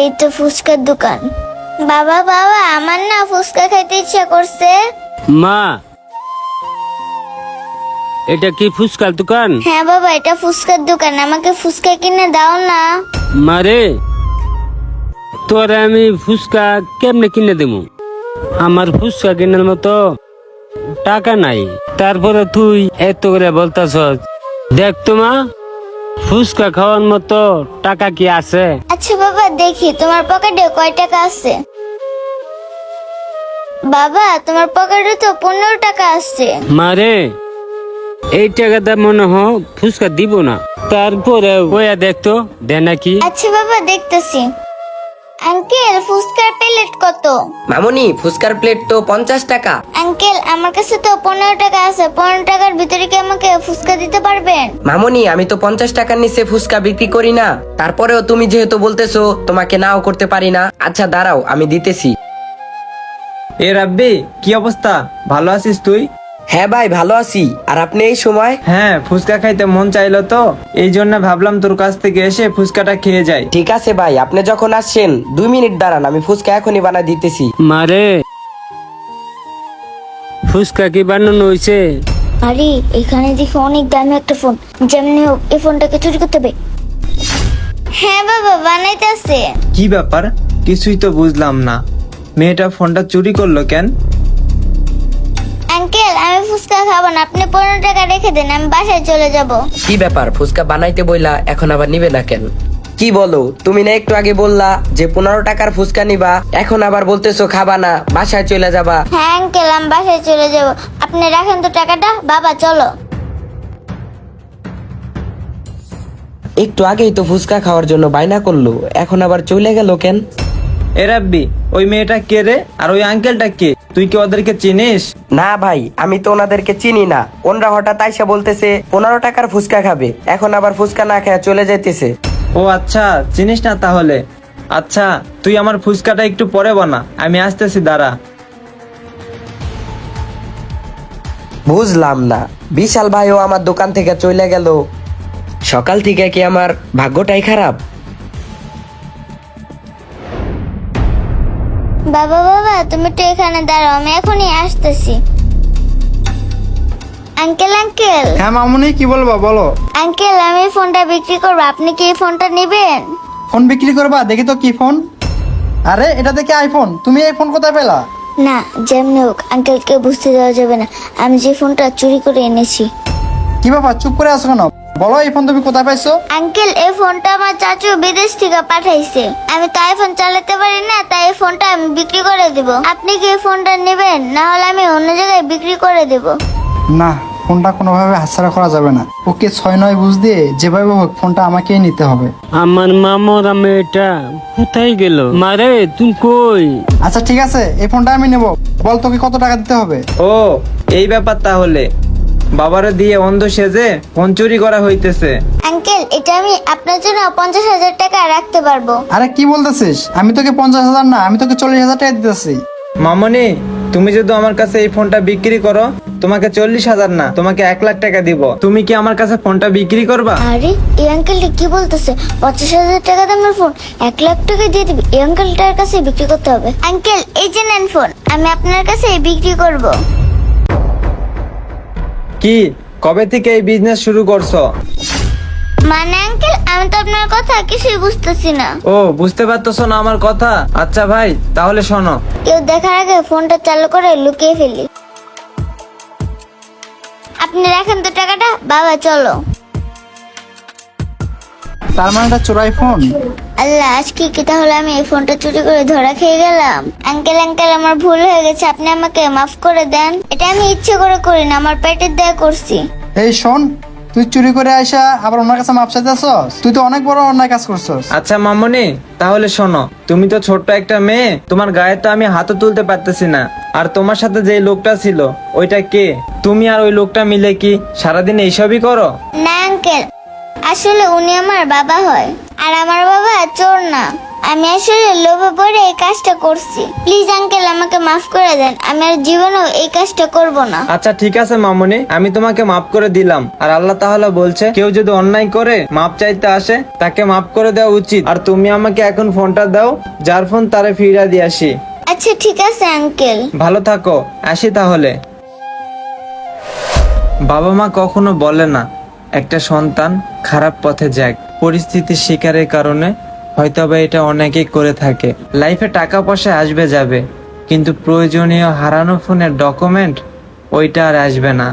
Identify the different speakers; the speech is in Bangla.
Speaker 1: এই তো ফুচকার দোকান। বাবা বাবা, আমার না ফুচকা খাইতে ইচ্ছা করছে।
Speaker 2: মা, এটা কি ফুচকার দোকান?
Speaker 1: হ্যাঁ বাবা, এটা ফুচকার দোকান, আমাকে ফুচকা কিনে দাও না।
Speaker 2: মারে, তোরে আমি ফুচকা কেমনে কিনে দেবো? আমার ফুচকা কেনার মতো টাকা নাই। তারপরে তুই এত করে বলতাছ। দেখ তো মা, ফুচকা খাওয়ার মতো টাকা কি আছে?
Speaker 1: আচ্ছা বাবা, দেখি তোমার পকেটে কয় টাকা আছে। বাবা, তোমার পকেটে তো 15 টাকা আছে।
Speaker 2: মারে, এই টাকাটা মনে হয় ফুচকা দিব না। তারপরে ওয়া দেখতো দে নাকি।
Speaker 1: আচ্ছা বাবা, দেখতেছি। আঙ্কেল, ফুচকার প্লেট কত?
Speaker 3: মামুনি, ফুচকার প্লেট তো 50 টাকা।
Speaker 1: আঙ্কেল, আমার কাছে তো 15 টাকা আছে। 15 টাকার ভিতরে কি আমাকে ফুচকা দিতে পারবেন?
Speaker 3: মামুনি, আমি তো 50 টাকার নিচে ফুচকা বিক্রি করি না। তারপরেও তুমি যেহেতু বলতেছো, তোমাকে নাও করতে পারি না। আচ্ছা দাঁড়াও, আমি দিতেছি।
Speaker 4: এ রাব্বি, কি অবস্থা? ভালো আছিস তুই?
Speaker 3: হ্যাঁ ভাই, ভালো আছি। আর আপনি এই সময়?
Speaker 4: হ্যাঁ, ফুচকা খাইতে মন চাইলো তো, এই জন্য ভাবলাম তোর কাছ থেকে এসে ফুচকাটা খেয়ে যাই।
Speaker 3: ঠিক আছে ভাই, আপনি যখন আসছেন 2 মিনিট দাঁড়ান, আমি ফুচকা এখনই বানাই দিতেছি।
Speaker 2: মারে, ফুচকা কি বানানো হয়েছে?
Speaker 1: আরে, এখানে দেখি অনেক দামি একটা ফোন। যেমনি হোক এই ফোনটাকে চুরি করতে হবে। হ্যাঁ বাবা, বানাইতেছে।
Speaker 4: কি ব্যাপার? কিছুই তো বুঝলাম না, মেয়েটা ফোনটা চুরি করলো কেন?
Speaker 1: আঙ্কেল, আমি ফুচকা খাবো না, আপনি 15 টাকা রেখে দেন, আমি বাসায় চলে যাব।
Speaker 3: কি ব্যাপার, ফুচকা বানাইতে বইলা এখন আবার নিবে না কেন? কি বলো, তুমি না একটু আগে বললা যে 15 টাকার ফুচকা নিবা, এখন আবার বলতেছো খাবা না, বাসায় চলে যাবা।
Speaker 1: হ্যাঁ আঙ্কেল, আমি বাসায় চলে যাব। আপনি রাখেন তো টাকাটা। বাবা চলো।
Speaker 3: একটু আগেই তো ফুচকা খাওয়ার জন্য বায়না করলো, এখন আবার চলে গেল কেন?
Speaker 4: এ রাব্বি, ওই মেয়েটা কে রে? আর ওই আঙ্কেলটা কে? তুই কি ওদেরকে চিনিস?
Speaker 3: না ভাই, আমি তো ওনাদেরকে চিনি না। ওনরা হঠাৎ আইসা বলতেছে 15 টাকার ফুচকা খাবে, এখন আবার ফুচকা না খেয়ে চলে যাইতেছে।
Speaker 4: ও আচ্ছা, চিনিস না তাহলে। আচ্ছা, তুই আমার ফুচকাটা একটু পরে বানা, আমি আসতেছি, দাঁড়া।
Speaker 3: বুঝলাম না, বিশাল ভাইও আমার দোকান থেকে চলে গেল। সকাল থেকে কি আমার ভাগ্যটাই খারাপ?
Speaker 1: বাবা বাবা, তুমি তো এখানে দাঁড়াও, আমি এখনই আসতেছি। আঙ্কেল আঙ্কেল
Speaker 5: হ্যাঁ মামুনি, কি বলবো বলো।
Speaker 1: আঙ্কেল, আমি এই ফোনটা বিক্রি করবো, আপনি কি এই ফোনটা নেবেন?
Speaker 5: ফোন বিক্রি করবা? দেখি তো কি ফোন। আরে, এটা দেখে আইফোন। তুমি এই ফোন কোথায় পেলা?
Speaker 1: না, যেমনি হোক আঙ্কেলকে বুঝতে দেওয়া যাবে না আমি যে ফোনটা চুরি করে এনেছি।
Speaker 5: কি ব্যাপার, চুপ করে আছো কেন? বলো, এই ফোন তুমি কোথায় পাইছো?
Speaker 1: আঙ্কেল, এই ফোনটা আমার চাচু বিদেশ থেকে পাঠাইছে। আমি তো আইফোন চালাতে পারি না, তাই এই ফোনটা আমি বিক্রি করে দেব। আপনি কি এই ফোনটা নেবেন? না হলে আমি অন্য জায়গায় বিক্রি করে দেব।
Speaker 5: না, ফোনটা কোনোভাবে হাতছাড়া করা যাবে না। ওকে 6-9 বুঝ দিয়ে যেভাবে হোক ফোনটা আমাকেই নিতে হবে।
Speaker 2: আমার মামর মেয়েটা কোথায় গেল? মারে, তুই কই?
Speaker 5: আচ্ছা ঠিক আছে, এই ফোনটা আমি নেব। বল, তোকে কত টাকা দিতে হবে?
Speaker 4: ও, এই ব্যাপার তাহলে। বাবারে দিয়ে অন্ধ সেজে ফোন চুরি করা হইতেছে।
Speaker 1: আঙ্কেল, এটা আমি আপনার জন্য 50,000 টাকা রাখতে পারবো।
Speaker 5: আরে কি বলতেছিস? আমি তোকে 50,000 না, আমি তোকে 40,000 টাকা দিতেছি।
Speaker 4: মামনি, তুমি যদি আমার কাছে এই ফোনটা বিক্রি করো, তোমাকে 40,000 না, তোমাকে 1,00,000 টাকা দিব। তুমি কি আমার কাছে ফোনটা বিক্রি করবা?
Speaker 1: আরে, এই আঙ্কেলটা কি বলতেছে? 50,000 টাকা দামের ফোন 1,00,000 টাকা দিয়ে দিবি? এই আঙ্কেলটার কাছে বিক্রি করতে হবে। আঙ্কেল, এই যে নেন ফোন, আমি আপনার কাছে বিক্রি করব।
Speaker 4: কি, কবে থেকে এই বিজনেস শুরু করছো?
Speaker 1: মানে আঙ্কেল, আমি তো আপনার কথা কিছুই বুঝতেছি না।
Speaker 4: ও, বুঝতে পারতেছো না আমার কথা? আচ্ছা ভাই, তাহলে শোনো।
Speaker 1: কেউ দেখার আগে ফোনটা চালু করে লুকিয়ে ফেলি। আপনি রাখেন তো টাকাটা। বাবা চলো।
Speaker 5: তার মানে এটা চোরাই ফোন?
Speaker 1: আল্লাহ, আজকে কি তাহলে আমি এই ফোনটা চুরি করে ধরা খেয়ে গেলাম? আঙ্কেল আঙ্কেল, আমার ভুল হয়ে গেছে, আপনি আমাকে মাফ করে দেন। এটা আমি ইচ্ছে করে করি না, আমার পেটের দায়ে করছি।
Speaker 5: এই শোন, তুই চুরি করে আইসা আবার ওনার কাছে মাপ চাইতেছস? তুই তো অনেক বড় অন্যায় কাজ করছস।
Speaker 4: আচ্ছা মামনি, তাহলে শোনো। তুমি তো ছোট্ট একটা মেয়ে, তোমার গায়ে তো আমি হাতও তুলতে পারতেছি না। আর তোমার সাথে যে লোকটা ছিল, ওইটা কে? তুমি আর ওই লোকটা মিলে কি সারাদিন এইসবই করো?
Speaker 1: না আঙ্কেল, আসলে উনি আমার বাবা হয়। আর আমার বাবা চোর না, আমি আসলে লোভে পড়ে এই কাজটা করছি। প্লিজ আঙ্কেল আমাকে মাফ করে দেন, আমি আর জীবনেও এই কাজটা করব না।
Speaker 4: আচ্ছা ঠিক আছে মামুনি, আমি তোমাকে মাফ করে দিলাম। আর আল্লাহ তাআলা বলছে কেউ যদি অন্যায় করে মাপ চাইতে আসে তাকে মাফ করে দেওয়া উচিত। আর তুমি আমাকে এখন ফোনটা দাও, যার ফোন তারে ফিরিয়ে দিয়ে আসি।
Speaker 1: আচ্ছা ঠিক আছে আঙ্কেল।
Speaker 4: ভালো থাকো, আসি তাহলে। বাবা মা কখনো বলে না একটা সন্তান খারাপ পথে যাক, পরিস্থিতির শিকারের কারণে হয়তোবা এটা অনেকেই করে থাকে। লাইফে টাকা পয়সা আসবে যাবে, কিন্তু প্রয়োজনীয় হারানো ফোনের ডকুমেন্ট ওইটা আর আসবে না।